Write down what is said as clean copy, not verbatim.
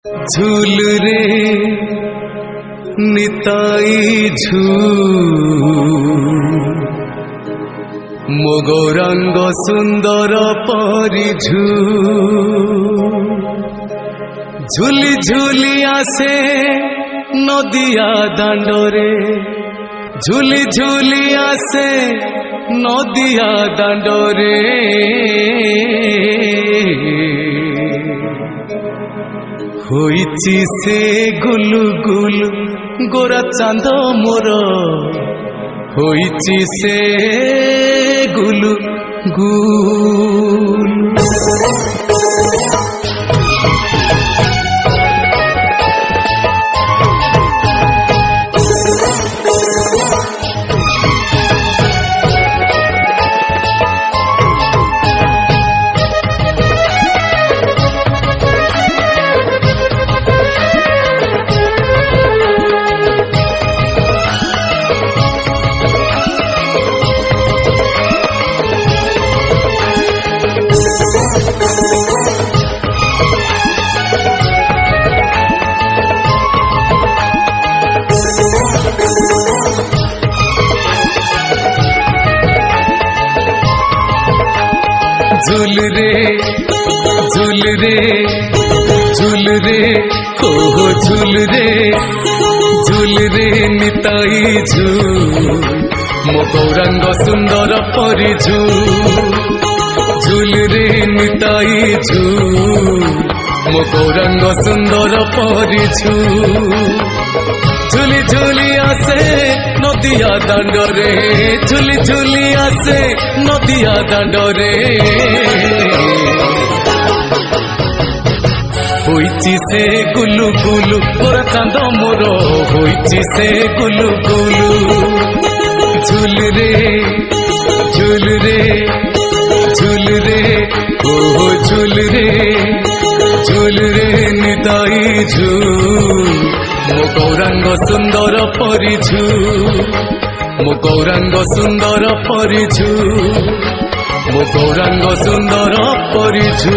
झूल रे निताई झूल मो गौरांग सुंदर परिझू झूली झूली आसे नदिया दांडरे झूली झूली आसे नदिया दांडरे होइची से गुलु गुलु गोरा चांद मोर होइची से गुलु गुलु झूल रे झूल रे झूल रे हो झूल रे निताई झूल मो गौरांग सुंदर परिझू झूल रे निताई झूल मो गौरांग सुंदर परिझू झूली झूली आसे नदिया दांडरे झूली झूली आसे नदिया दांडरे होइची से गुलु गुलु गोरा चांद मोर होइची से गुलु गुलु झूल रे झूल रे झूल रे ओ झूल रे निताई झूल मो गौरांग सुंदर परिझू मो गौरांग सुंदर परिझू मो गौरांग सुंदर परिझू।